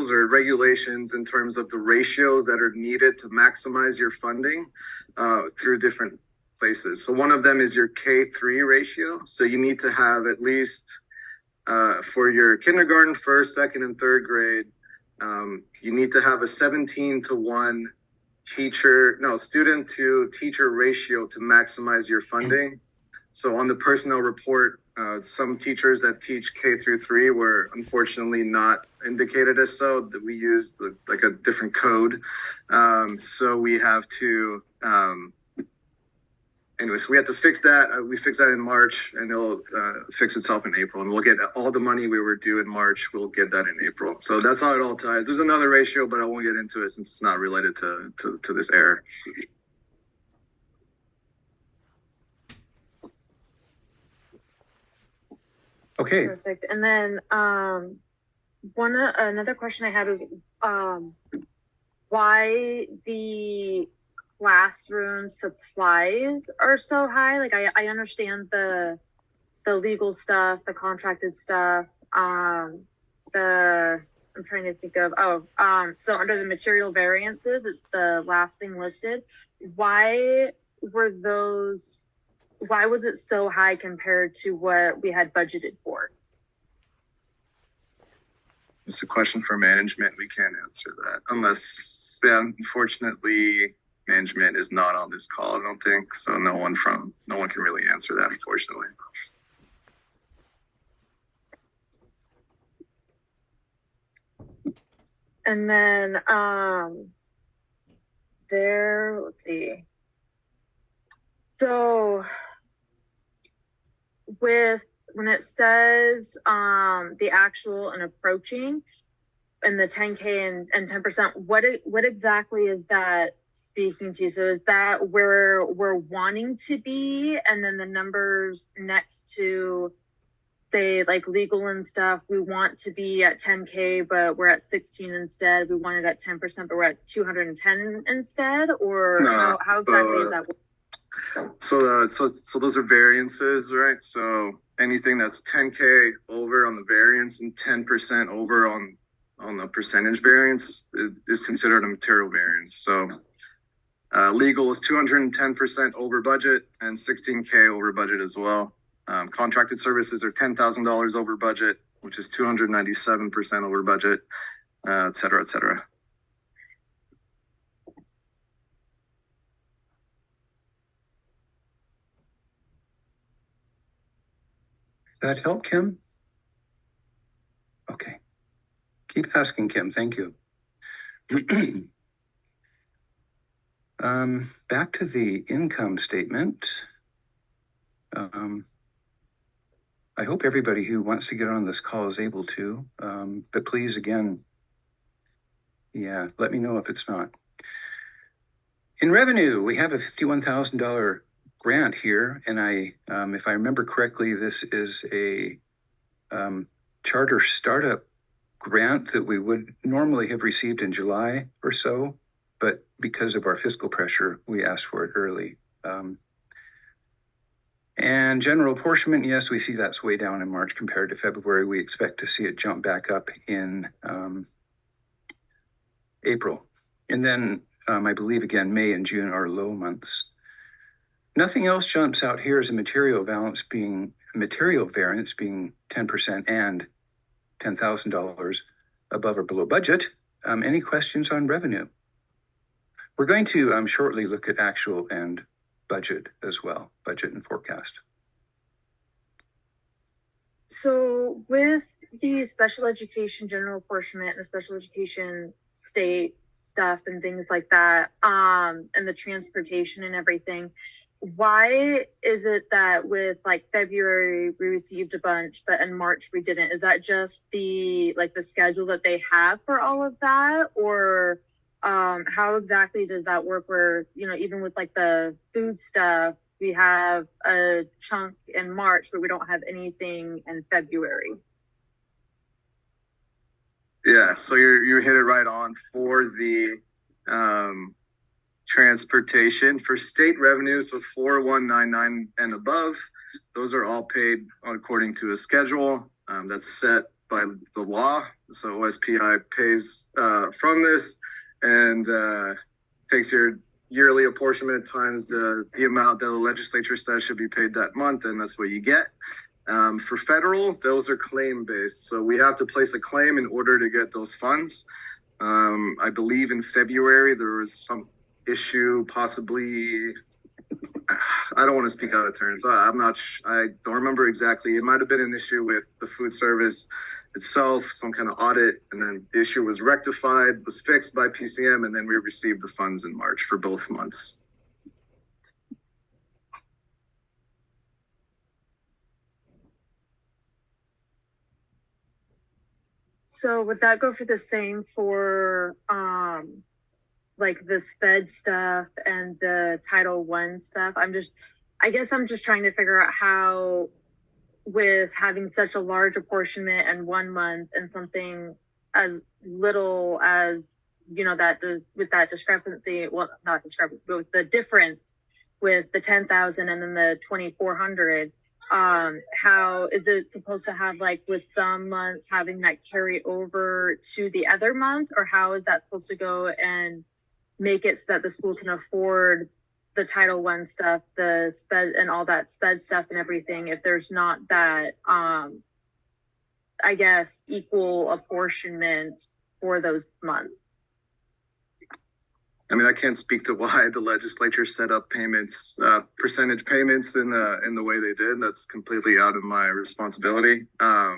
rules or regulations in terms of the ratios that are needed to maximize your funding through different places. So one of them is your K3 ratio. So you need to have at least for your kindergarten, first, second, and third grade, you need to have a 17-to-1 student to teacher ratio to maximize your funding. So on the personnel report, some teachers that teach K through 3 were unfortunately not indicated as so, that we used like a different code. So we have to, so we have to fix that. We fix that in March, and it'll fix itself in April. And we'll get all the money we were due in March. We'll get that in April. So that's how it all ties. There's another ratio, but I won't get into it since it's not related to this error. Okay. Perfect. And then another question I had is why the classroom supplies are so high. Like I understand the legal stuff, the contracted stuff, I'm trying to think of so under the material variances, it's the last thing listed. Why was it so high compared to what we had budgeted for? It's a question for management. We can't answer that unless, unfortunately, management is not on this call, I don't think. So no one can really answer that, unfortunately. And then let's see. So when it says the actual and approaching and the 10K and 10%, what exactly is that speaking to? So is that where we're wanting to be, and then the numbers next to, say, like legal and stuff, we want to be at 10K, but we're at 16 instead. We want it at 10%, but we're at 210 instead, or no, how exactly is that? So those are variances, right? So anything that's 10K over on the variance and 10% over on the percentage variance is considered a material variance. So legal is 210% over budget and 16K over budget as well. Contracted services are $10,000 over budget, which is 297% over budget, et cetera, et cetera. Does that help, Kim? Okay. Keep asking, Kim. Thank you. Back to the income statement. I hope everybody who wants to get on this call is able to, but please, again, let me know if it's not. In revenue, we have a $51,000 grant here, and if I remember correctly, this is a charter startup grant that we would normally have received in July or so, but because of our fiscal pressure, we asked for it early. And general apportionment, yes, we see that's way down in March compared to February. We expect to see it jump back up in April. And then I believe, again, May and June are low months. Nothing else jumps out here as a material variance being 10% and $10,000 above or below budget. Any questions on revenue? We're going to shortly look at actual and budget as well, budget and forecast. So with the special education general apportionment and the special education state stuff and things like that, and the transportation and everything, why is it that with like February we received a bunch, but in March we didn't? Is that just the schedule that they have for all of that, or how exactly does that work? Where, even with like the food stuff, we have a chunk in March, but we don't have anything in February. Yeah, so you hit it right on for the transportation. For state revenue, so 4199 and above, those are all paid according to a schedule that's set by the law. So OSPI pays from this and takes your yearly apportionment times the amount that the legislature says should be paid that month, and that's what you get. For federal, those are claim based. So we have to place a claim in order to get those funds. I believe in February there was some issue, possibly. I don't want to speak out of turn, so I don't remember exactly. It might have been an issue with the food service itself, some kind of audit, and then the issue was rectified, was fixed by PCM, and then we received the funds in March for both months. So would that go for the same for like the SPED stuff and the Title I stuff? I guess I'm just trying to figure out how, with having such a large apportionment in 1 month and something as little as, you know, with that discrepancy, well, not discrepancy, but with the difference with the 10,000 and then the 2,400, how is it supposed to have, like, with some months having that carry over to the other months, or how is that supposed to go and make it so that the school can afford the Title I stuff, the SPED and all that SPED stuff and everything, if there's not that, I guess, equal apportionment for those months? I mean, I can't speak to why the legislature set up payments, percentage payments in the way they did. That's completely out of my responsibility. I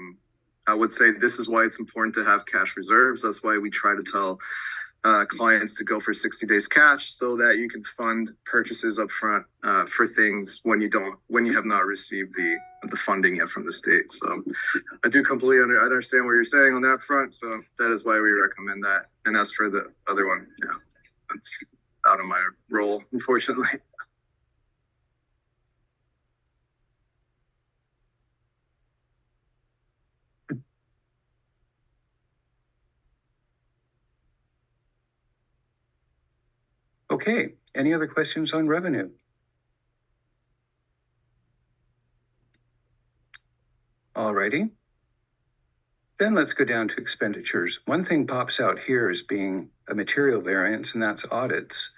would say this is why it's important to have cash reserves. That's why we try to tell clients to go for 60 days cash, so that you can fund purchases up front for things when you have not received the funding yet from the state. So I do completely understand what you're saying on that front. So that is why we recommend that. And as for the other one, yeah, that's out of my role, unfortunately. Okay, any other questions on revenue? Alrighty. Then let's go down to expenditures. One thing pops out here as being a material variance, and that's audits.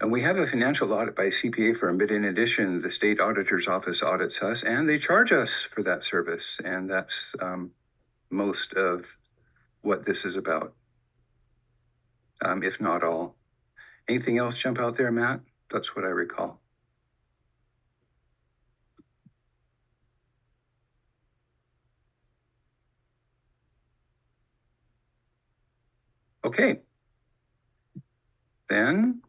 And we have a financial audit by a CPA firm, but in addition, the state auditor's office audits us, and they charge us for that service. And that's most of what this is about, if not all. Anything else jump out there, Matt? That's what I recall. Okay. Then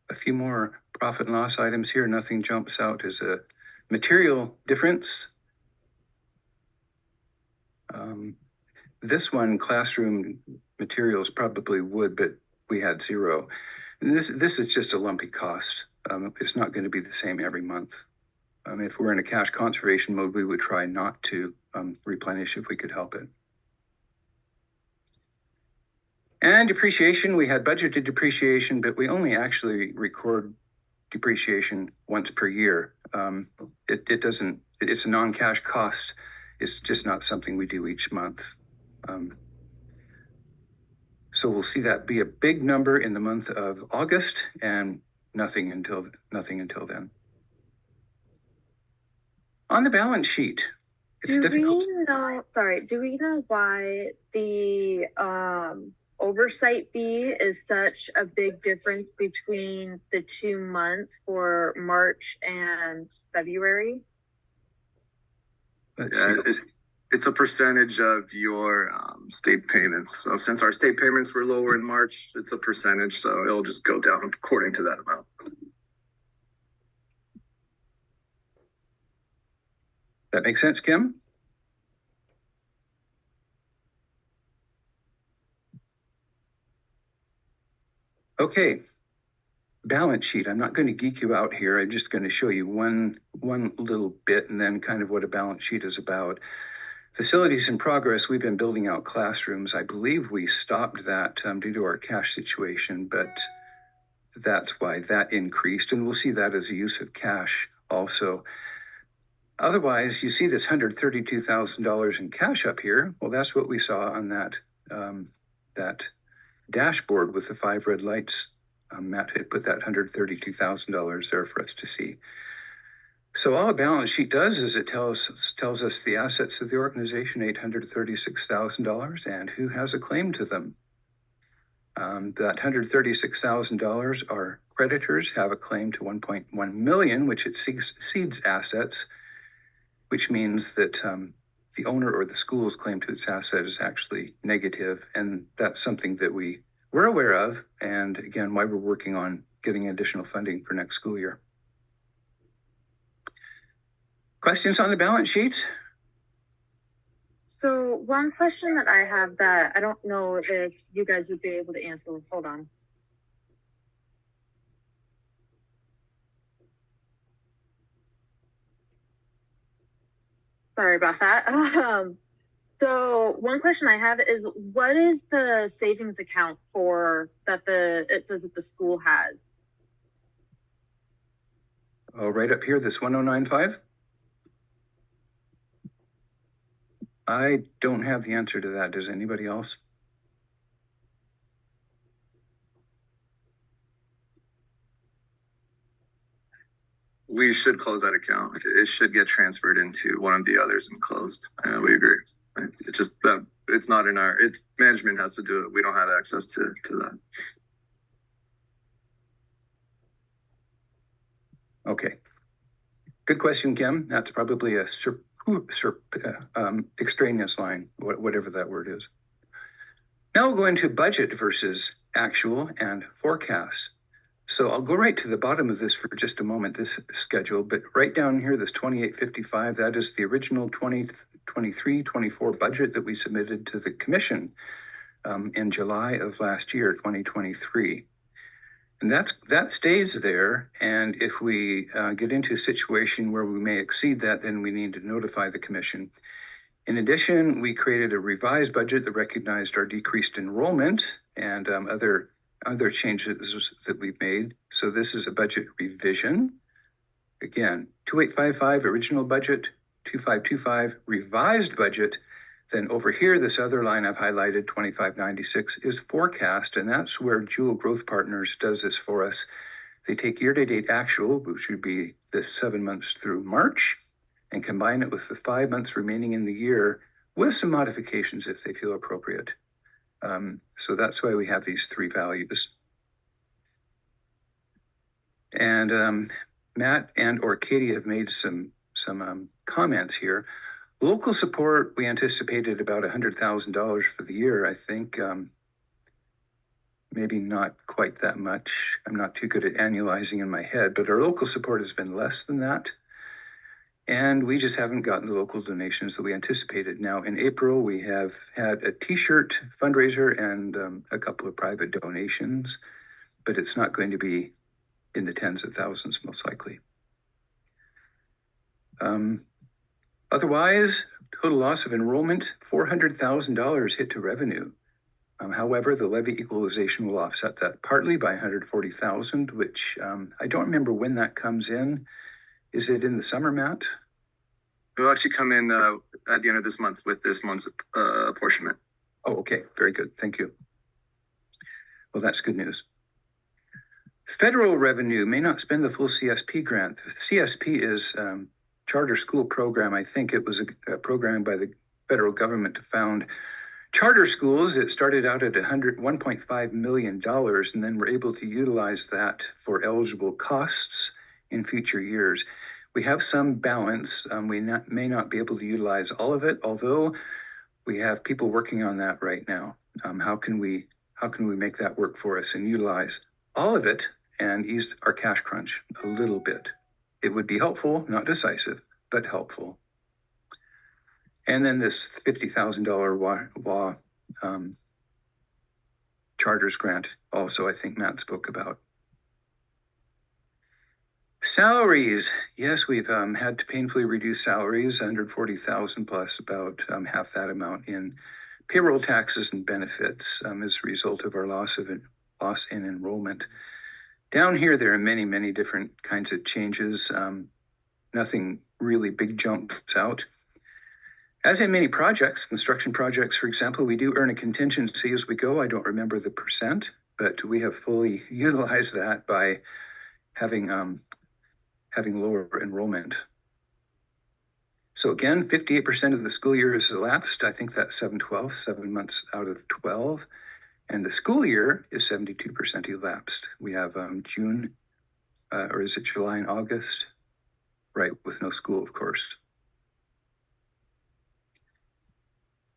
a few more profit and loss items here. Nothing jumps out as a material difference. This one, classroom materials, probably would, but we had zero. And this is just a lumpy cost. It's not going to be the same every month. If we're in a cash conservation mode, we would try not to replenish if we could help it. And depreciation, we had budgeted depreciation, but we only actually record depreciation once per year. It's a non-cash cost. It's just not something we do each month. So we'll see that be a big number in the month of August, and nothing until then. On the balance sheet, it's difficult. Do we know why the oversight fee is such a big difference between the 2 months for March and February? It's a percentage of your state payments. So since our state payments were lower in March, it's a percentage. So it'll just go down according to that amount. That makes sense, Kim? Okay, balance sheet. I'm not going to geek you out here. I'm just going to show you one little bit and then kind of what a balance sheet is about. Facilities in progress, we've been building out classrooms. I believe we stopped that due to our cash situation, but that's why that increased. And we'll see that as a use of cash also. Otherwise, you see this $132,000 in cash up here. Well, that's what we saw on that dashboard with the 5 red lights. Matt had put that $132,000 there for us to see. So all a balance sheet does is it tells us the assets of the organization, $836,000, and who has a claim to them. That $136,000, our creditors have a claim to $1.1 million, which exceeds assets, which means that the owner or the school's claim to its asset is actually negative, and that's something that we're aware of, and again, why we're working on getting additional funding for next school year. Questions on the balance sheet? So one question that I have that I don't know if you guys would be able to answer. Hold on. Sorry about that. So one question I have is, what is the savings account for that it says that the school has? Oh, right up here, this 1095. I don't have the answer to that. Does anybody else? We should close that account. It should get transferred into one of the others and closed. We agree. It just it's not in our. Management has to do it. We don't have access to that. Okay. Good question, Kim. That's probably a extraneous line, whatever that word is. Now we'll go into budget versus actual and forecast. So I'll go right to the bottom of this for just a moment, this schedule, but right down here, this 2855, that is the original 2023-24 budget that we submitted to the commission in July of last year, 2023. And that stays there. And if we get into a situation where we may exceed that, then we need to notify the commission. In addition, we created a revised budget that recognized our decreased enrollment and other changes that we've made. So this is a budget revision. Again, 2855 original budget, 2525 revised budget. Then over here, this other line I've highlighted, 2596, is forecast, and that's where Jewel Growth Partners does this for us. They take year-to-date actual, which would be the 7 months through March, and combine it with the 5 months remaining in the year with some modifications if they feel appropriate. So that's why we have these 3 values. And Matt and or Katie have made some comments here. Local support, we anticipated about $100,000 for the year. I think maybe not quite that much. I'm not too good at annualizing in my head, but our local support has been less than that. And we just haven't gotten the local donations that we anticipated. Now, in April, we have had a t-shirt fundraiser and a couple of private donations, but it's not going to be in the tens of thousands, most likely. Otherwise, total loss of enrollment, $400,000 hit to revenue. However, the levy equalization will offset that partly by $140,000, which I don't remember when that comes in. Is it in the summer, Matt? It'll actually come in at the end of this month with this month's apportionment. Oh, okay. Very good. Thank you. Well, that's good news. Federal revenue may not spend the full CSP grant. The CSP is charter school program. I think it was a program by the federal government to found charter schools. It started out at $1.5 million, and then we're able to utilize that for eligible costs in future years. We have some balance. We may not be able to utilize all of it, although we have people working on that right now. How can we make that work for us and utilize all of it and ease our cash crunch a little bit? It would be helpful, not decisive, but helpful. And then this $50,000 WA charters grant also, I think Matt spoke about. Salaries, yes, we've had to painfully reduce salaries, $140,000 plus about half that amount in payroll taxes and benefits as a result of our loss in enrollment. Down here, there are many, many different kinds of changes. nothing really big jumps out. As in many projects, construction projects, for example, we do earn a contingency as we go. I don't remember the percent, but we have fully utilized that by having lower enrollment. So again, 58% of the school year is elapsed. I think that's 7/12, 7 months out of 12. And the school year is 72% elapsed. We have June, or is it July and August? Right, with no school, of course.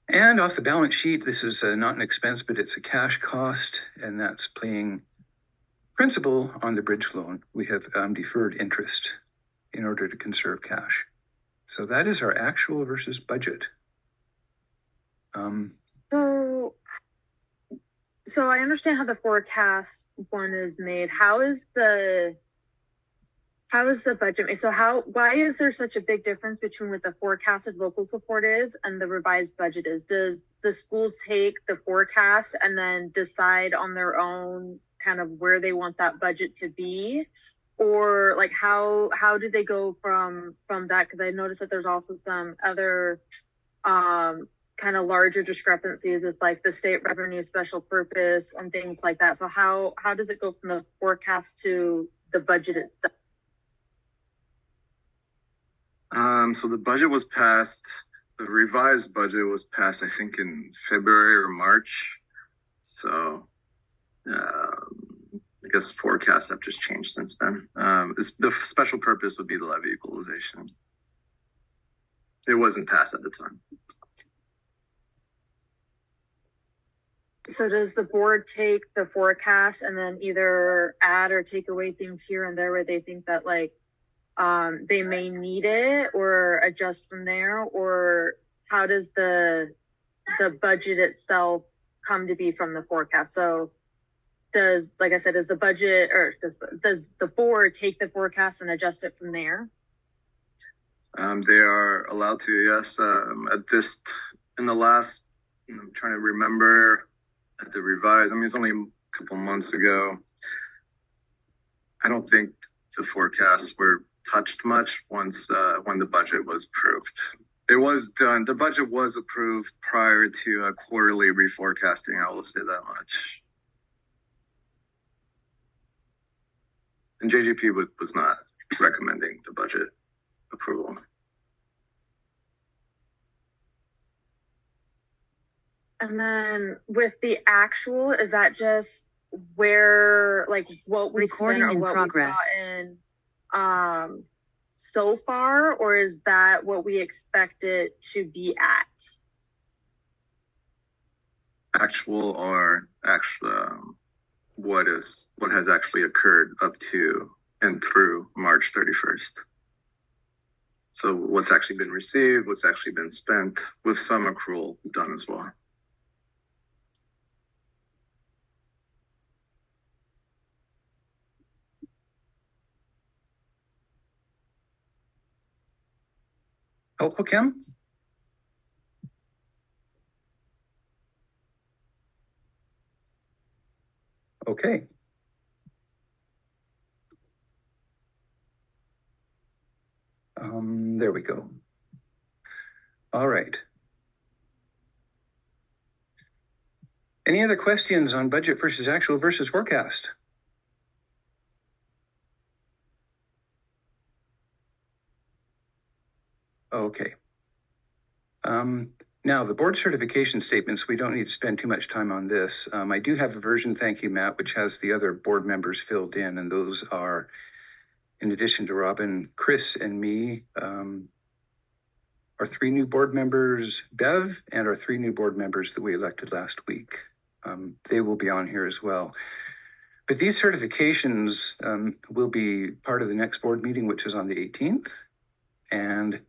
And off the balance sheet, this is not an expense, but it's a cash cost, and that's paying principal on the bridge loan. We have deferred interest in order to conserve cash. So that is our actual versus budget. So I understand how the forecast one is made. How is the budget made? So why is there such a big difference between what the forecasted local support is and the revised budget is? Does the school take the forecast and then decide on their own kind of where they want that budget to be? Or like how do they go from that? Because I noticed that there's also some other kind of larger discrepancies with like the state revenue special purpose and things like that. So how does it go from the forecast to the budget itself? So the budget was passed, the revised budget was passed, I think in February or March. So I guess forecasts have just changed since then. The special purpose would be the levy equalization. It wasn't passed at the time. So does the board take the forecast and then either add or take away things here and there where they think that like they may need it, or adjust from there? Or how does the budget itself come to be from the forecast? So does the budget, or does the board take the forecast and adjust it from there? They are allowed to, yes. In the last, I'm trying to remember, at the revised, I mean, it's only a couple months ago. I don't think the forecasts were touched much once when the budget was approved. It was done. The budget was approved prior to a quarterly reforecasting. I will say that much. And JGP was not recommending the budget approval. And then with the actual, is that just where, like, what we recording spent or in what progress we've gotten so far, or is that what we expect it to be at? Actual or what has actually occurred up to and through March 31st. So what's actually been received, what's actually been spent, with some accrual done as well. Helpful, Kim? Okay. There we go. All right. Any other questions on budget versus actual versus forecast? Okay. Now, the board certification statements, we don't need to spend too much time on this. I do have a version, thank you, Matt, which has the other board members filled in, and those are, in addition to Robin, Chris, and me, our 3 new board members, Bev, and our 3 new board members that we elected last week. They will be on here as well. But these certifications will be part of the next board meeting, which is on the 18th. And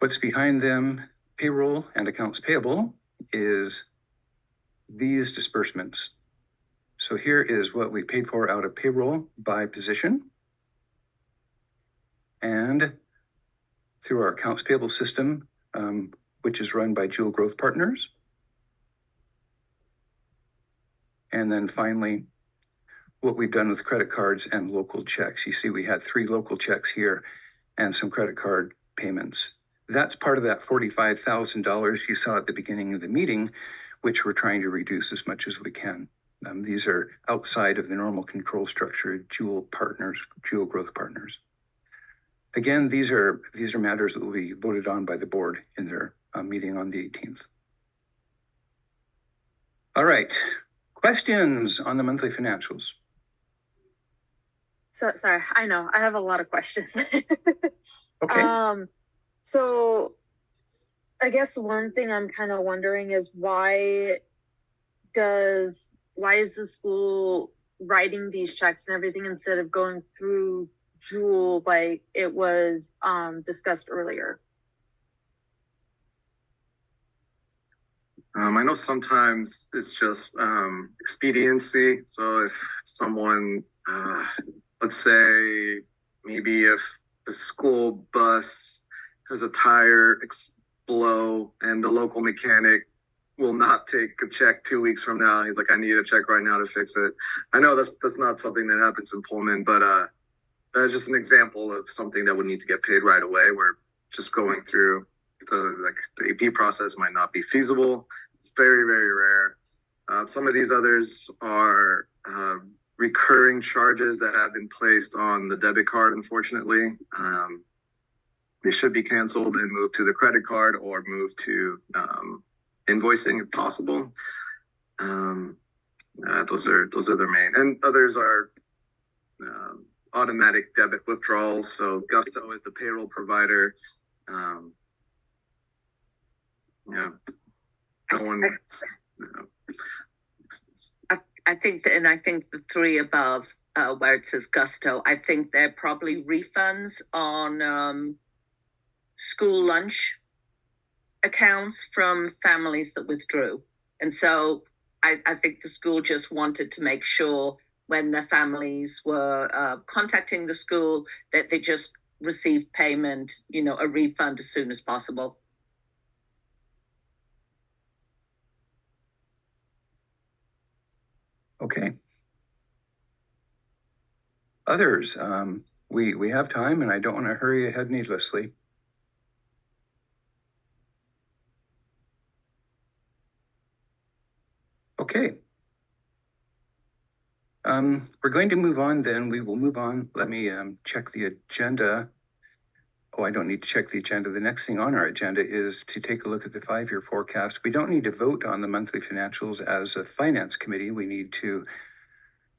what's behind them, payroll and accounts payable, is these disbursements. So here is what we paid for out of payroll by position. And through our accounts payable system, which is run by Jewel Growth Partners. And then finally, what we've done with credit cards and local checks. You see, we had 3 local checks here and some credit card payments. That's part of that $45,000 you saw at the beginning of the meeting, which we're trying to reduce as much as we can. These are outside of the normal control structure, dual growth partners. Again, these are matters that will be voted on by the board in their meeting on the 18th. All right, questions on the monthly financials? So sorry, I know I have a lot of questions. Okay. So I guess one thing I'm kind of wondering is why is the school writing these checks and everything instead of going through Jewel like it was discussed earlier? I know sometimes it's just expediency. So if someone, let's say, maybe if the school bus has a tire blow and the local mechanic will not take a check 2 weeks from now. He's like, I need a check right now to fix it. I know that's not something that happens in Pullman, but that's just an example of something that would need to get paid right away, where just going through the AP process might not be feasible. It's very, very rare. Some of these others are recurring charges that have been placed on the debit card, unfortunately. They should be canceled and moved to the credit card or moved to invoicing if possible. Those are their main. And others are automatic debit withdrawals. So Gusto is the payroll provider. I think the 3 above, where it says Gusto, I think they're probably refunds on school lunch accounts from families that withdrew. And so I think the school just wanted to make sure when the families were contacting the school that they just received payment, a refund as soon as possible. Okay. Others, we have time and I don't want to hurry ahead needlessly. Okay. We're going to move on then. We will move on. Let me check the agenda. Oh, I don't need to check the agenda. The next thing on our agenda is to take a look at the 5-year forecast. We don't need to vote on the monthly financials as a finance committee. We need to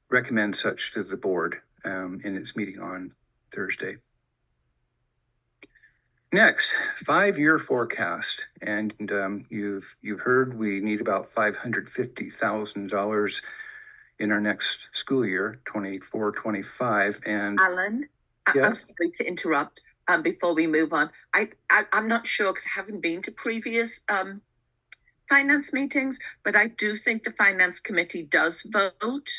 recommend such to the board in its meeting on Thursday. Next, 5-year forecast. And you've heard we need about $550,000 in our next school year, 24-25. And Alan, yes? I'm sorry to interrupt. Before we move on, I'm not sure because I haven't been to previous finance meetings, but I do think the finance committee does vote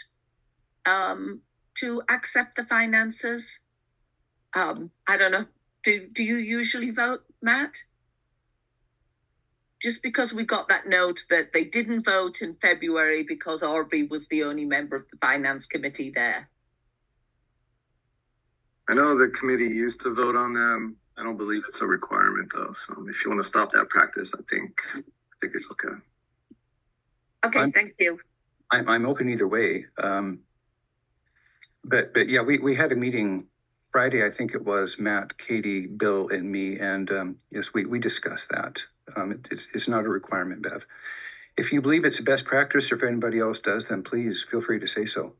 to accept the finances. I don't know. Do you usually vote, Matt? Just because we got that note that they didn't vote in February because Aubrey was the only member of the finance committee there. I know the committee used to vote on them. I don't believe it's a requirement though. So if you want to stop that practice, I think it's okay. Okay, thank you. I'm open either way. But yeah, we had a meeting Friday, I think it was, Matt, Katie, Bill, and me, and yes, we discussed that. It's not a requirement, Bev. If you believe it's a best practice, or if anybody else does, then please feel free to say so.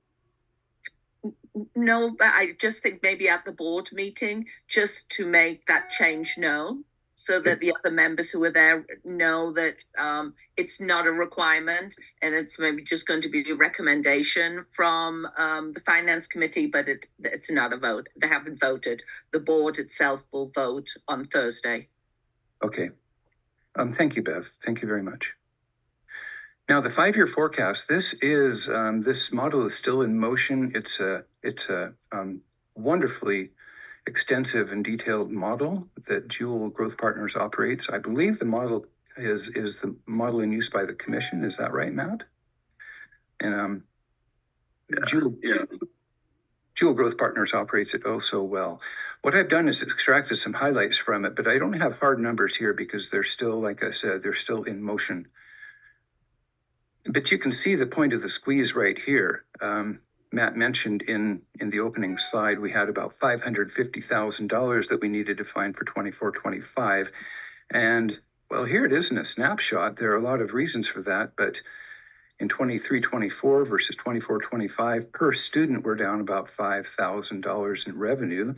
No, but I just think maybe at the board meeting, just to make that change known, so that the other members who are there know that it's not a requirement and it's maybe just going to be a recommendation from the finance committee, but it's not a vote. They haven't voted. The board itself will vote on Thursday. Okay. Thank you, Bev. Thank you very much. Now, the 5-year forecast, this model is still in motion. It's a wonderfully extensive and detailed model that Jewel Growth Partners operates. I believe the model is the model in use by the commission. Is that right, Matt? And Yeah. Jewel Growth Partners operates it oh so well. What I've done is extracted some highlights from it, but I don't have hard numbers here because they're still, like I said, they're still in motion. But you can see the point of the squeeze right here. Matt mentioned in the opening slide, we had about $550,000 that we needed to find for 24-25. And well, here it is in a snapshot. There are a lot of reasons for that, but in 23-24 versus 24-25 per student, we're down about $5,000 in revenue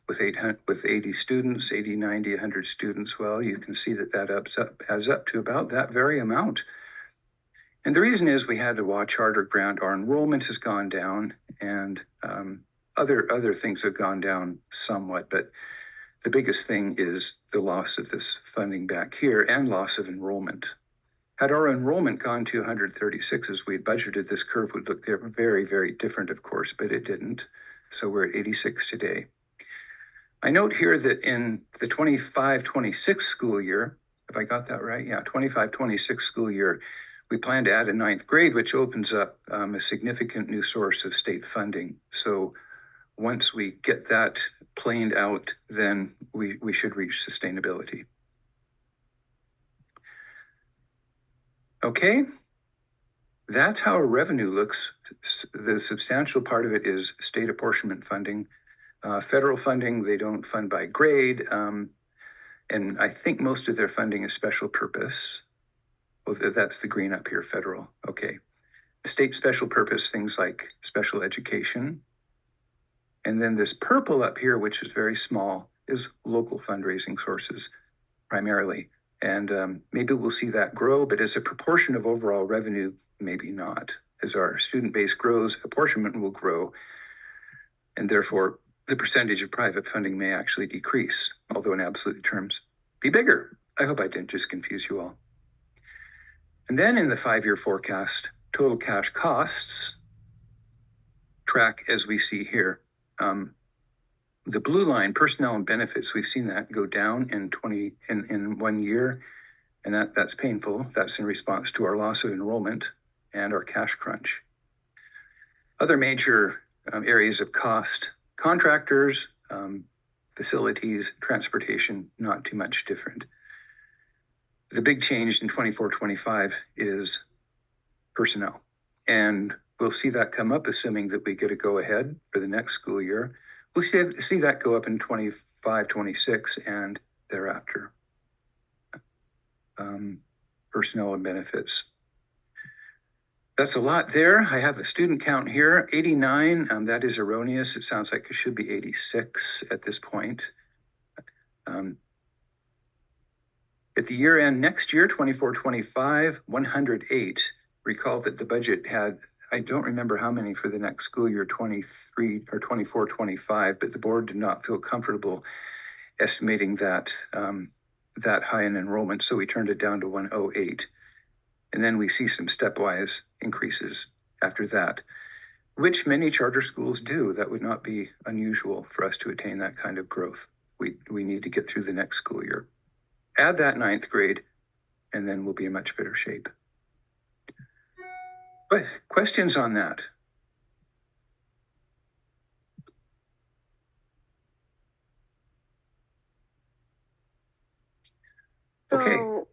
with 80 students, 80, 90, 100 students. Well, you can see that adds up to about that very amount. And the reason is we had to watch charter grant. Our enrollment has gone down, and other things have gone down somewhat. But the biggest thing is the loss of this funding back here and loss of enrollment. Had our enrollment gone to 136 as we had budgeted, this curve would look very, very different, of course, but it didn't. So we're at 86 today. I note here that in the 25-26 school year, if I got that right, yeah, 25-26 school year, we plan to add a 9th grade, which opens up a significant new source of state funding. So once we get that planed out, then we should reach sustainability. Okay, that's how our revenue looks. The substantial part of it is state apportionment funding. Federal funding, they don't fund by grade. And I think most of their funding is special purpose. Well, that's the green up here, federal. Okay. State special purpose, things like special education. And then this purple up here, which is very small, is local fundraising sources primarily. And maybe we'll see that grow, but as a proportion of overall revenue, maybe not. As our student base grows, apportionment will grow, and therefore the percentage of private funding may actually decrease, although in absolute terms be bigger. I hope I didn't just confuse you all. And then in the 5-year forecast, total cash costs track as we see here. The blue line, personnel and benefits, we've seen that go down in 1 year, and that's painful. That's in response to our loss of enrollment and our cash crunch. Other major areas of cost, contractors, facilities, transportation, not too much different. The big change in 24-25 is personnel, and we'll see that come up assuming that we get a go-ahead for the next school year. We'll see that go up in 25-26 and thereafter. Personnel and benefits. That's a lot there. I have the student count here, 89. That is erroneous. It sounds like it should be 86 at this point. At the year end next year, 24-25, 108. Recall that the budget had, I don't remember how many for the next school year, 23 or 24-25, but the board did not feel comfortable estimating that high in enrollment, so we turned it down to 108. And then we see some stepwise increases after that, which many charter schools do. That would not be unusual for us to attain that kind of growth. We need to get through the next school year. Add that 9th grade, and then we'll be in much better shape. But questions on that? Okay. So,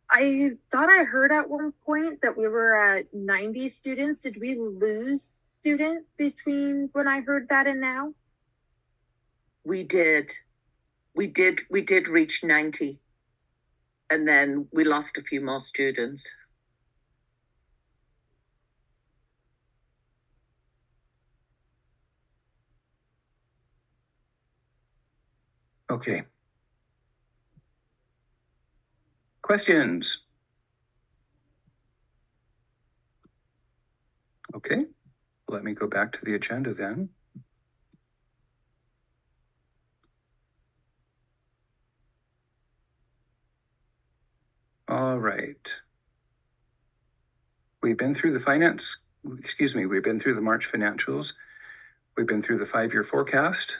I thought I heard at one point that we were at 90 students. Did we lose students between when I heard that and now? We did reach 90, and then we lost a few more students. Okay. Questions? Okay, let me go back to the agenda then. All right. We've been through the we've been through the March financials. We've been through the 5-year forecast.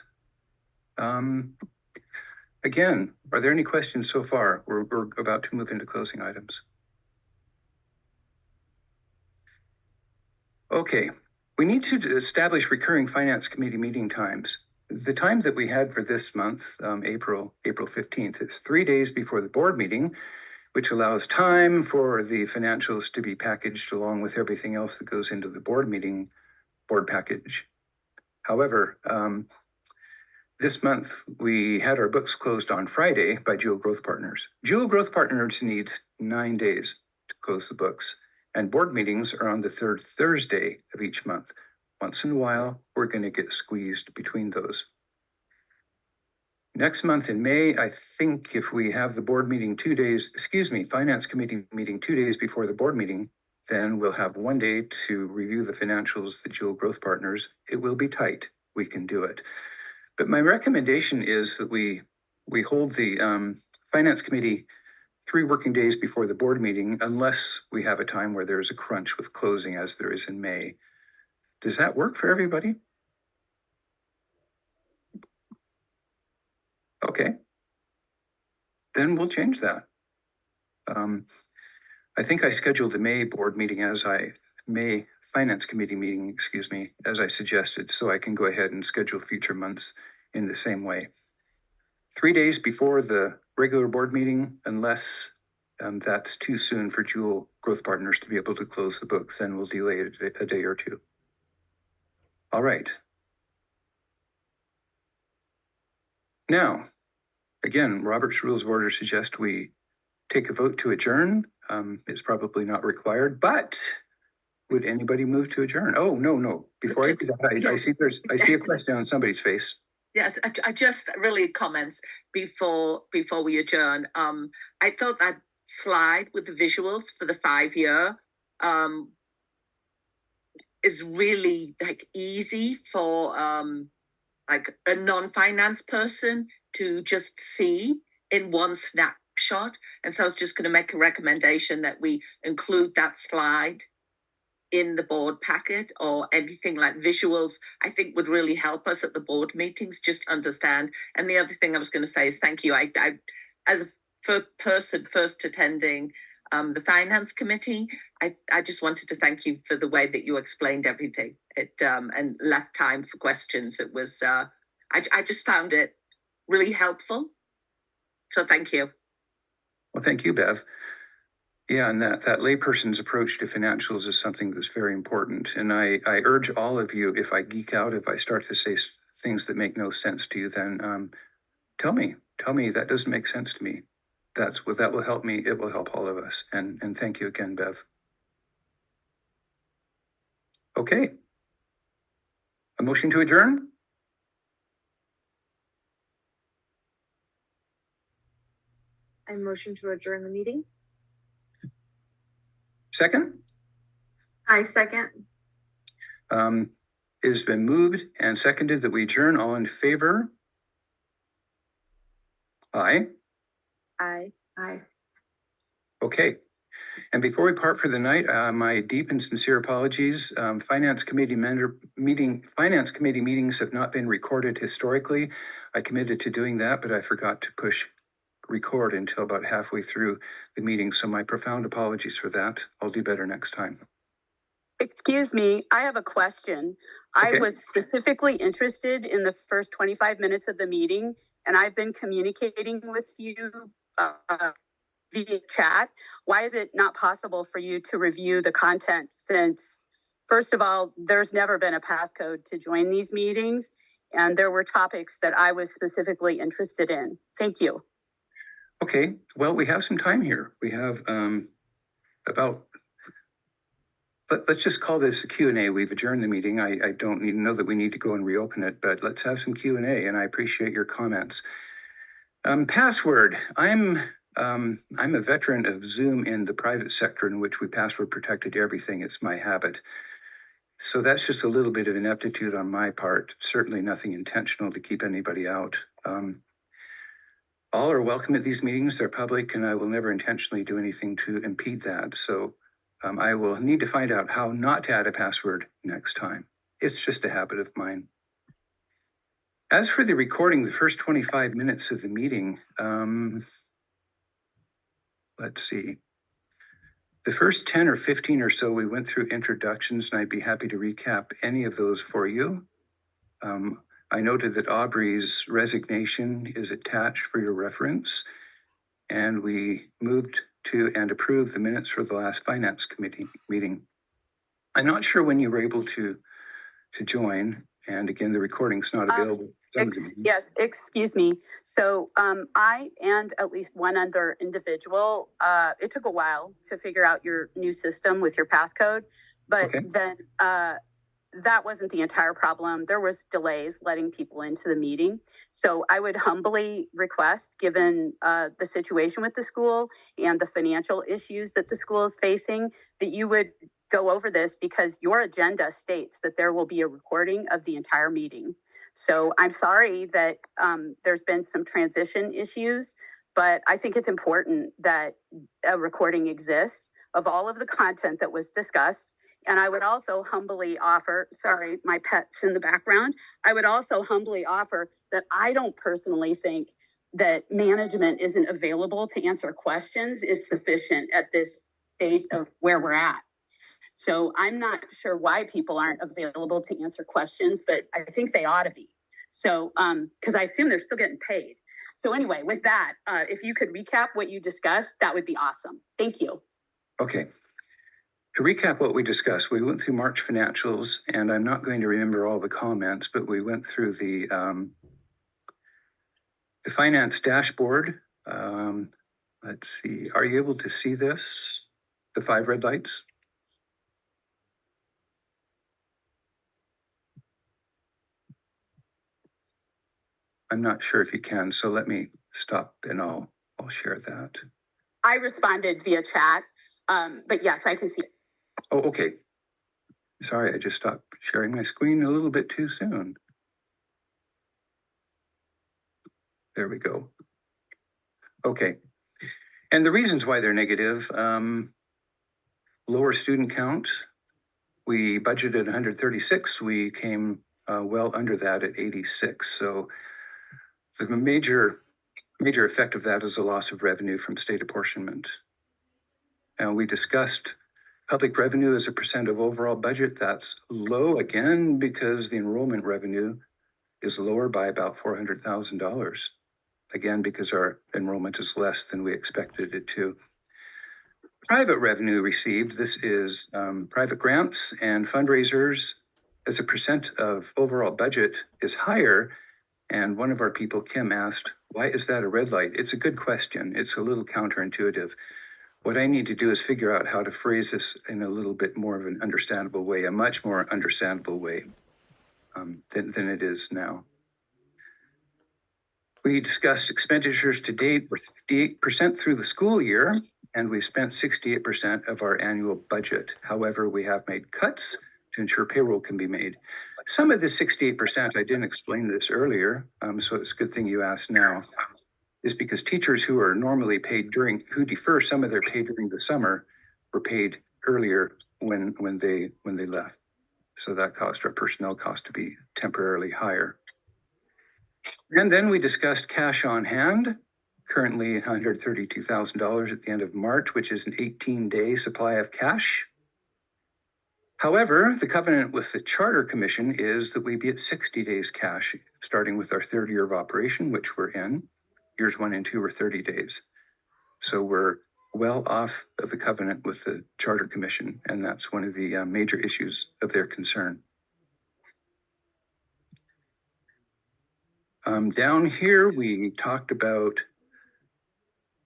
Again, are there any questions so far? We're about to move into closing items. Okay, we need to establish recurring finance committee meeting times. The time that we had for this month, April 15th, is 3 days before the board meeting, which allows time for the financials to be packaged along with everything else that goes into the board package. However, this month we had our books closed on Friday by Jewel Growth Partners. Jewel Growth Partners needs 9 days to close the books, and board meetings are on the third Thursday of each month. Once in a while, we're going to get squeezed between those. Next month in May, I think if we have the board meeting finance committee meeting 2 days before the board meeting, then we'll have 1 day to review the financials, the Jewel Growth Partners. It will be tight. We can do it. But my recommendation is that we hold the finance committee 3 working days before the board meeting, unless we have a time where there's a crunch with closing as there is in May. Does that work for everybody? Okay. Then we'll change that. I think I scheduled the May finance committee meeting, as I suggested, so I can go ahead and schedule future months in the same way. 3 days before the regular board meeting, unless that's too soon for Jewel Growth Partners to be able to close the books, then we'll delay it a day or two. All right. Now, again, Robert's Rules of Order suggest we take a vote to adjourn. It's probably not required, but would anybody move to adjourn? Oh, no. Before I do that, I see a question on somebody's face. Yes, I just really comments before we adjourn. I thought that slide with the visuals for the 5-year is really like easy for like a non-finance person to just see in one snapshot. And so I was just going to make a recommendation that we include that slide in the board packet, or anything like visuals, I think would really help us at the board meetings, just understand. And the other thing I was going to say is thank you. I as a person first attending the finance committee, I just wanted to thank you for the way that you explained everything and left time for questions. It was, I just found it really helpful. So thank you. Well, thank you, Bev. Yeah, and that layperson's approach to financials is something that's very important. And I urge all of you, if I geek out, if I start to say things that make no sense to you, then tell me that doesn't make sense to me. That will help me. It will help all of us. And thank you again, Bev. Okay. A motion to adjourn? I motion to adjourn the meeting. Second? I second. It has been moved and seconded that we adjourn. All in favor? Aye. Aye. Aye. Okay. And before we part for the night, my deep and sincere apologies. Finance committee meetings have not been recorded historically. I committed to doing that, but I forgot to push record until about halfway through the meeting. So my profound apologies for that. I'll do better next time. Excuse me, I have a question. Okay. I was specifically interested in the first 25 minutes of the meeting, and I've been communicating with you via chat. Why is it not possible for you to review the content, since, first of all, there's never been a passcode to join these meetings, and there were topics that I was specifically interested in? Thank you. Okay, well, we have some time here. We have let's just call this a Q&A. We've adjourned the meeting. I don't know that we need to go and reopen it, but let's have some Q&A, and I appreciate your comments. Password. I'm a veteran of Zoom in the private sector, in which we password protected everything. It's my habit. So that's just a little bit of ineptitude on my part. Certainly nothing intentional to keep anybody out. All are welcome at these meetings. They're public, and I will never intentionally do anything to impede that. So I will need to find out how not to add a password next time. It's just a habit of mine. As for the recording, the first 25 minutes of the meeting, let's see. The first 10 or 15 or so, we went through introductions, and I'd be happy to recap any of those for you. I noted that Aubrey's resignation is attached for your reference, and we moved to and approved the minutes for the last Finance Committee meeting. I'm not sure when you were able to join, and again, the recording's not available. Yes, excuse me. So I and at least one other individual, it took a while to figure out your new system with your passcode, but then that wasn't the entire problem. There was delays letting people into the meeting. So I would humbly request, given the situation with the school and the financial issues that the school is facing, that you would go over this, because your agenda states that there will be a recording of the entire meeting. So I'm sorry that there's been some transition issues, but I think it's important that a recording exists of all of the content that was discussed. And I would also humbly offer, sorry, my pet's in the background. I would also humbly offer that I don't personally think that management isn't available to answer questions is sufficient at this state of where we're at. So I'm not sure why people aren't available to answer questions, but I think they ought to be. So, because I assume they're still getting paid. So anyway, with that, if you could recap what you discussed, that would be awesome. Thank you. Okay. To recap what we discussed, we went through March financials, and I'm not going to remember all the comments, but we went through the finance dashboard. Let's see, are you able to see this? The 5 red lights? I'm not sure if you can, so let me stop and I'll share that. I responded via chat, but yes, I can see it. Oh, okay. Sorry, I just stopped sharing my screen a little bit too soon. There we go. Okay. And the reasons why they're negative, lower student count. We budgeted 136. We came well under that at 86. So the major effect of that is a loss of revenue from state apportionment. And we discussed public revenue as a percent of overall budget. That's low again because the enrollment revenue is lower by about $400,000. Again, because our enrollment is less than we expected it to. Private revenue received, this is private grants and fundraisers as a percent of overall budget is higher. And one of our people, Kim, asked, why is that a red light? It's a good question. It's a little counterintuitive. What I need to do is figure out how to phrase this in a little bit more of an understandable way, a much more understandable way than it is now. We discussed expenditures to date were 58% through the school year, and we spent 68% of our annual budget. However, we have made cuts to ensure payroll can be made. Some of the 68%, I didn't explain this earlier, so it's a good thing you asked now, is because teachers who are normally paid who defer some of their pay during the summer were paid earlier when they left. So that caused our personnel cost to be temporarily higher. And then we discussed cash on hand, currently $132,000 at the end of March, which is an 18-day supply of cash. However, the covenant with the Charter Commission is that we be at 60 days cash, starting with our third year of operation, which we're in. Years 1 and 2 are 30 days. So we're well off of the covenant with the Charter Commission, and that's one of the major issues of their concern. Down here, we talked about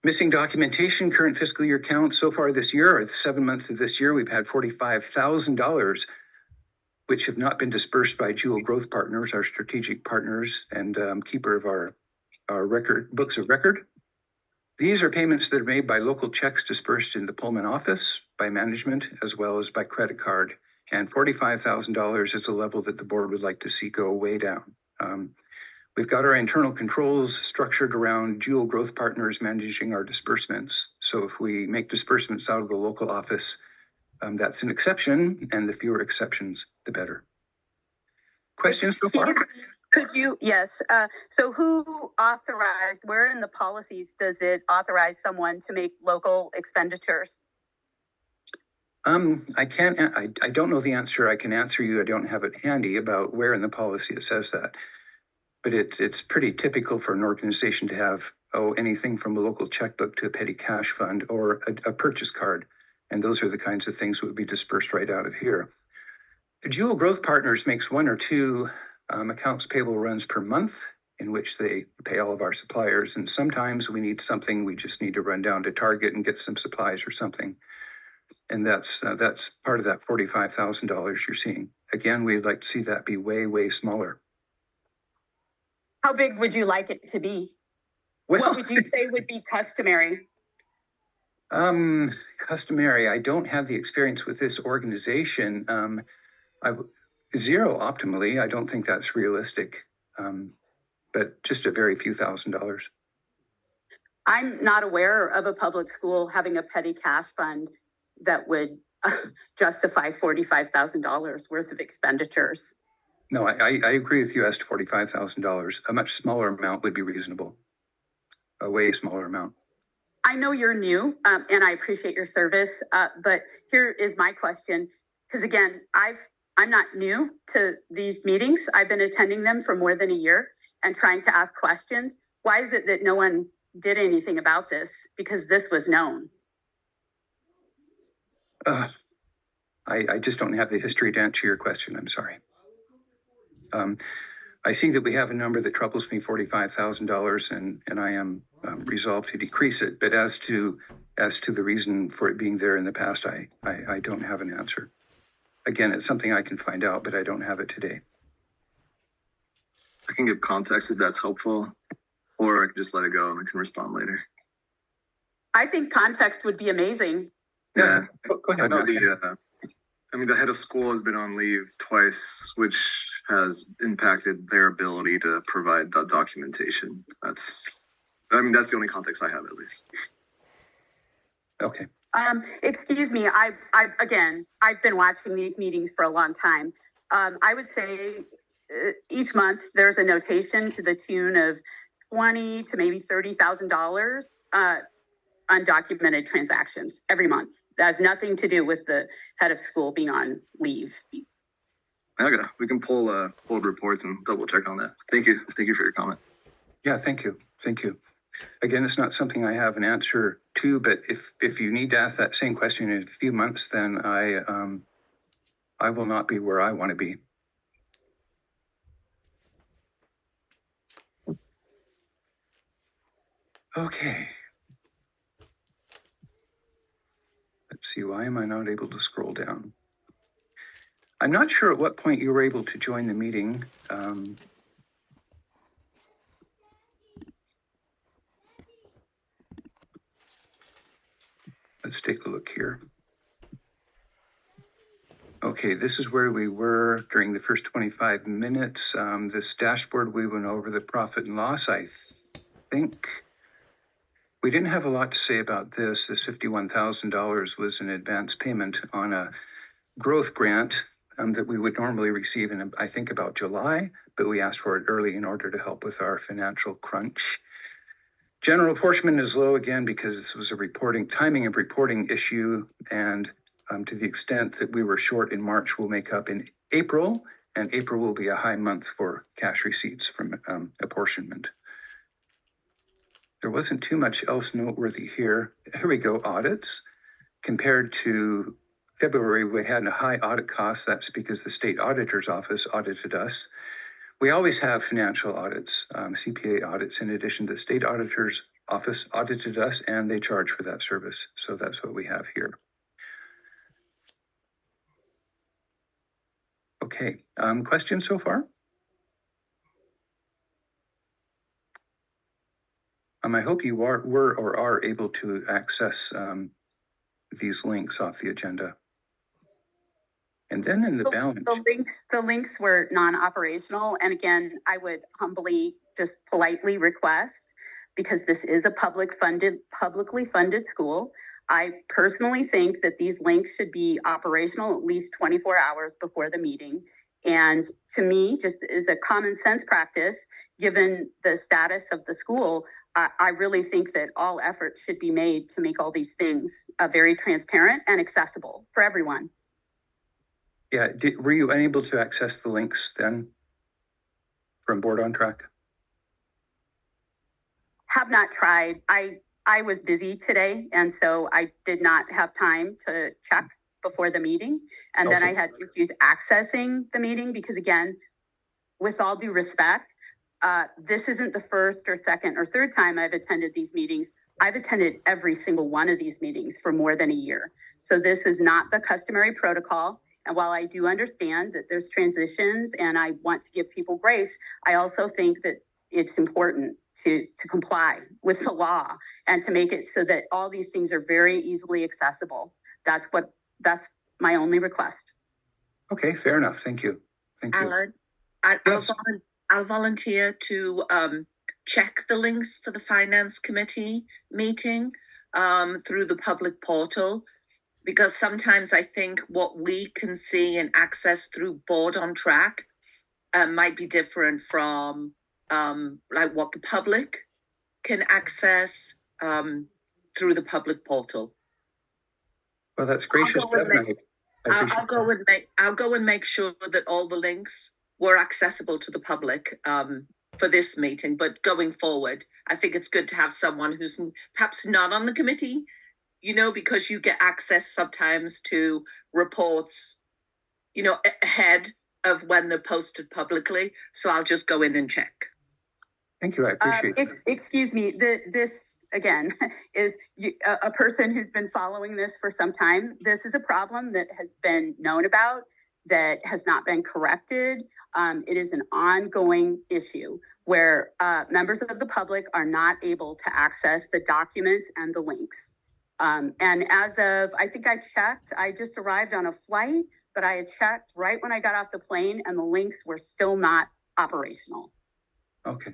missing documentation, current fiscal year count. So far this year, or 7 months of this year, we've had $45,000, which have not been dispersed by Jewel Growth Partners, our strategic partners and keeper of our books of record. These are payments that are made by local checks dispersed in the Pullman office, by management, as well as by credit card. And $45,000 is a level that the board would like to see go way down. We've got our internal controls structured around Jewel Growth Partners managing our disbursements. So if we make disbursements out of the local office, that's an exception, and the fewer exceptions, the better. Questions so far? Could you, yes. So who authorized, where in the policies does it authorize someone to make local expenditures? I can't, I don't know the answer. I can answer you. I don't have it handy about where in the policy it says that. But it's pretty typical for an organization to have, anything from a local checkbook to a petty cash fund or a purchase card. And those are the kinds of things that would be dispersed right out of here. The Dual Growth Partners makes 1 or 2 accounts payable runs per month in which they pay all of our suppliers. And sometimes we need something, we just need to run down to Target and get some supplies or something. And that's part of that $45,000 you're seeing. Again, we'd like to see that be way, way smaller. How big would you like it to be? Well, what would you say would be customary? Customary. I don't have the experience with this organization. Zero optimally. I don't think that's realistic. But just a very few $1,000s. I'm not aware of a public school having a petty cash fund that would justify $45,000 worth of expenditures. No, I agree with you as to $45,000. A much smaller amount would be reasonable. A way smaller amount. I know you're new, and I appreciate your service, but here is my question. Because again, I'm not new to these meetings. I've been attending them for more than a year and trying to ask questions. Why is it that no one did anything about this? Because this was known. I just don't have the history to answer your question. I'm sorry. I see that we have a number that troubles me, $45,000, and I am resolved to decrease it. But as to the reason for it being there in the past, I don't have an answer. Again, it's something I can find out, but I don't have it today. I can give context if that's helpful, or I can just let it go and I can respond later. I think context would be amazing. Yeah, go ahead. I mean, the head of school has been on leave twice, which has impacted their ability to provide that documentation. That's the only context I have, at least. Okay. Excuse me. I've been watching these meetings for a long time. I would say each month there's a notation to the tune of $20,000 to maybe $30,000 undocumented transactions every month. That has nothing to do with the head of school being on leave. Okay, we can pull reports and double check on that. Thank you for your comment. Yeah, thank you. Again, it's not something I have an answer to, but if you need to ask that same question in a few months, then I will not be where I want to be. Okay. Let's see, why am I not able to scroll down? I'm not sure at what point you were able to join the meeting. Let's take a look here. Okay, this is where we were during the first 25 minutes. This dashboard, we went over the profit and loss. I think we didn't have a lot to say about this. This $51,000 was an advance payment on a growth grant that we would normally receive in, I think, about July, but we asked for it early in order to help with our financial crunch. General apportionment is low again because this was a timing of reporting issue, and to the extent that we were short in March, we'll make up in April, and April will be a high month for cash receipts from apportionment. There wasn't too much else noteworthy here. Here we go, audits. Compared to February, we had a high audit cost. That's because the state auditor's office audited us. We always have financial audits, CPA audits, in addition to the state auditor's office audited us, and they charge for that service. So that's what we have here. Okay, questions so far? I hope you were or are able to access these links off the agenda. And then in the balance. The links were non-operational. And again, I would humbly, just politely request, because this is a publicly funded school, I personally think that these links should be operational at least 24 hours before the meeting. And to me, just as a common sense practice, given the status of the school, I really think that all efforts should be made to make all these things very transparent and accessible for everyone. Yeah, were you unable to access the links then from Board on Track? Have not tried. I was busy today, and so I did not have time to check before the meeting. And then I had issues accessing the meeting because, again, with all due respect, this isn't the first or second or third time I've attended these meetings. I've attended every single one of these meetings for more than a year. So this is not the customary protocol. And while I do understand that there's transitions and I want to give people grace, I also think that it's important to comply with the law and to make it so that all these things are very easily accessible. That's my only request. Okay, fair enough. Thank you. Thank you. Alan, Yes. I'll volunteer to check the links for the Finance Committee meeting through the public portal, because sometimes I think what we can see and access through Board on Track might be different from like what the public can access through the public portal. Well, that's gracious. I'll go and make sure that all the links were accessible to the public for this meeting. But going forward, I think it's good to have someone who's perhaps not on the committee, because you get access sometimes to reports, ahead of when they're posted publicly. So I'll just go in and check. Thank you. I appreciate it. Excuse me. This, again, is a person who's been following this for some time. This is a problem that has been known about, that has not been corrected. It is an ongoing issue where members of the public are not able to access the documents and the links. And as of, I think I checked, I just arrived on a flight, but I had checked right when I got off the plane and the links were still not operational. Okay.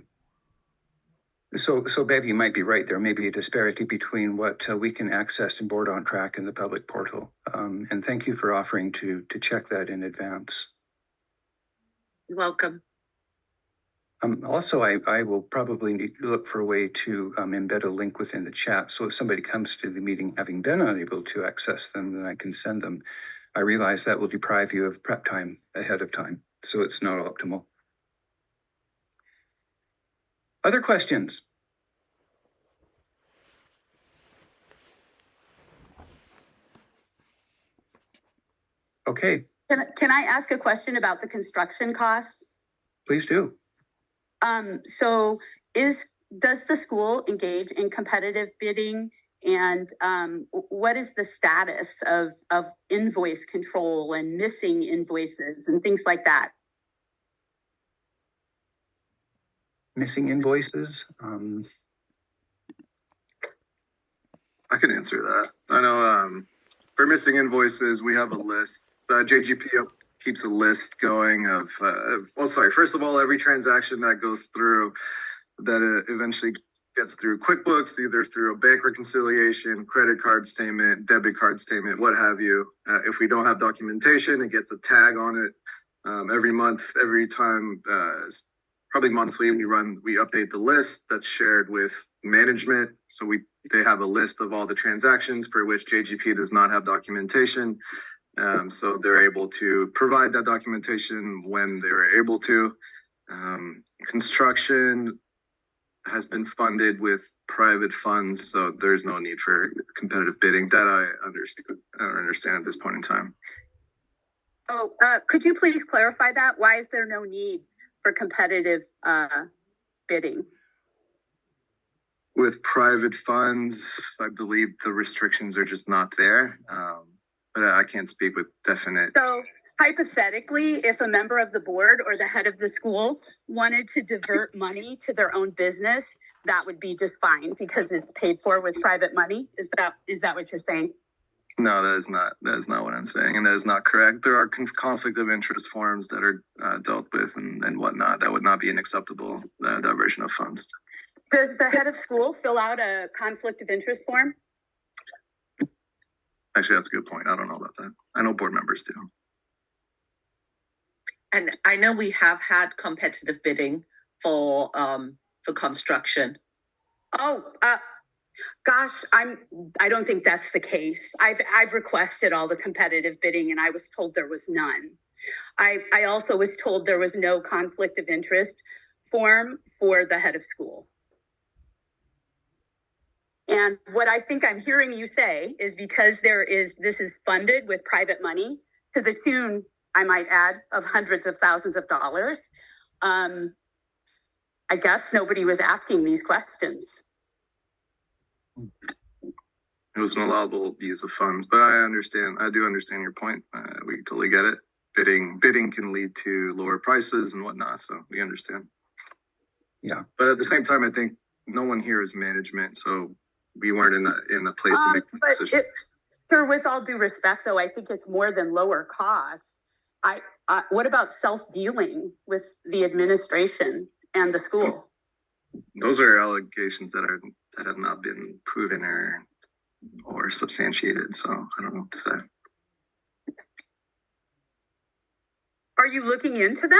So Bev, you might be right. There may be a disparity between what we can access in Board on Track and the public portal. And thank you for offering to check that in advance. You're welcome. Also, I will probably need to look for a way to embed a link within the chat. So if somebody comes to the meeting having been unable to access them, then I can send them. I realize that will deprive you of prep time ahead of time, so it's not optimal. Other questions? Okay. Can I ask a question about the construction costs? Please do. So does the school engage in competitive bidding, and what is the status of invoice control and missing invoices and things like that? Missing invoices? I can answer that. I know for missing invoices, we have a list. JGP keeps a list going of, first of all, every transaction that goes through that eventually gets through QuickBooks, either through a bank reconciliation, credit card statement, debit card statement, what have you. If we don't have documentation, it gets a tag on it every month, every time, probably monthly, we update the list that's shared with management. So they have a list of all the transactions for which JGP does not have documentation. So they're able to provide that documentation when they're able to. Construction has been funded with private funds, so there's no need for competitive bidding. That I understand at this point in time. Oh, could you please clarify that? Why is there no need for competitive bidding? With private funds, I believe the restrictions are just not there. But I can't speak with definite. So hypothetically, if a member of the board or the head of the school wanted to divert money to their own business, that would be just fine because it's paid for with private money. Is that what you're saying? No, that is not what I'm saying, and that is not correct. There are conflict of interest forms that are dealt with and whatnot. That would not be an acceptable diversion of funds. Does the head of school fill out a conflict of interest form? Actually, that's a good point. I don't know about that. I know board members do. And I know we have had competitive bidding for construction. Oh, gosh, I don't think that's the case. I've requested all the competitive bidding and I was told there was none. I also was told there was no conflict of interest form for the head of school. And what I think I'm hearing you say is because this is funded with private money to the tune, I might add, of hundreds of thousands of dollars. I guess nobody was asking these questions. It was an allowable use of funds, but I do understand your point. We totally get it. Bidding can lead to lower prices and whatnot, so we understand. Yeah. But at the same time, I think no one here is management, so we weren't in a place to make decisions. Sir, with all due respect, though, I think it's more than lower costs. What about self-dealing with the administration and the school? Those are allegations that have not been proven or substantiated, so I don't know what to say. Are you looking into them?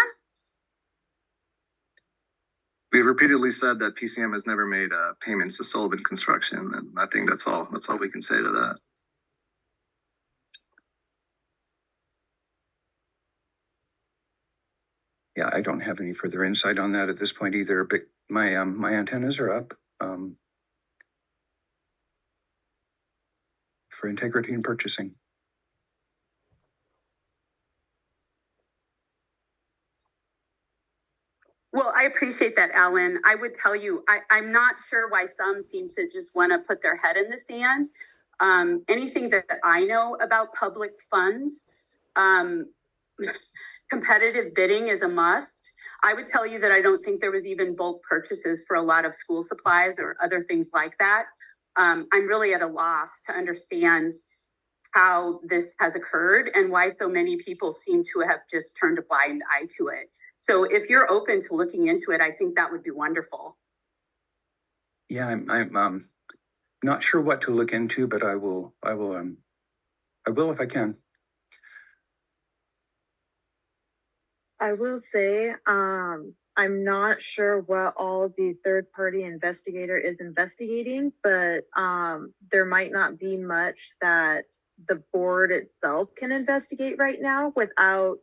We've repeatedly said that PCM has never made payments to Sullivan Construction, and I think that's all we can say to that. Yeah, I don't have any further insight on that at this point either, but my antennas are up for integrity in purchasing. Well, I appreciate that, Alan. I would tell you, I'm not sure why some seem to just want to put their head in the sand. Anything that I know about public funds, competitive bidding is a must. I would tell you that I don't think there was even bulk purchases for a lot of school supplies or other things like that. I'm really at a loss to understand how this has occurred and why so many people seem to have just turned a blind eye to it. So if you're open to looking into it, I think that would be wonderful. Yeah, I'm not sure what to look into, but I will if I can. I will say, I'm not sure what all the third-party investigator is investigating, but there might not be much that the board itself can investigate right now without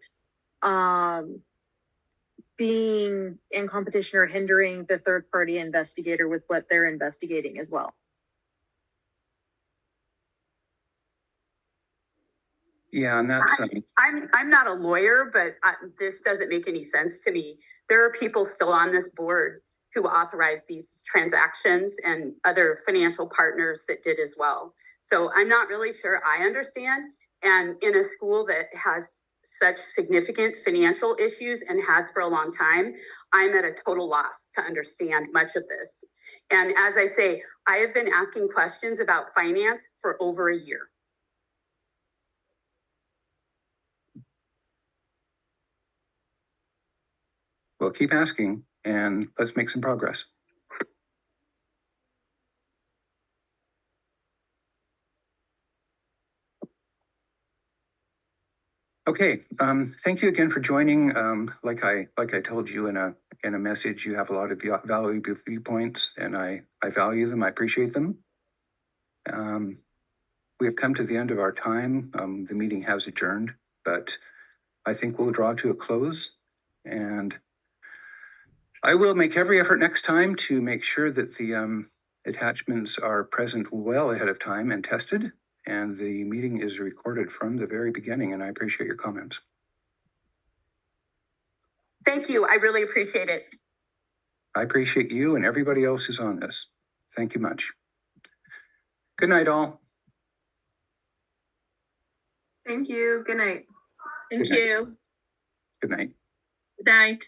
being in competition or hindering the third-party investigator with what they're investigating as well. Yeah, and that's I'm not a lawyer, but this doesn't make any sense to me. There are people still on this board who authorized these transactions and other financial partners that did as well. So I'm not really sure I understand. And in a school that has such significant financial issues and has for a long time, I'm at a total loss to understand much of this. And as I say, I have been asking questions about finance for over a year. Well, keep asking and let's make some progress. Okay, thank you again for joining. Like I told you in a message, you have a lot of valuable viewpoints, and I value them. I appreciate them. We have come to the end of our time. The meeting has adjourned, but I think we'll draw to a close, and I will make every effort next time to make sure that the attachments are present well ahead of time and tested. And the meeting is recorded from the very beginning, and I appreciate your comments. Thank you. I really appreciate it. I appreciate you and everybody else who's on this. Thank you much. Good night, all. Thank you. Good night. Thank you. Good night. Good night.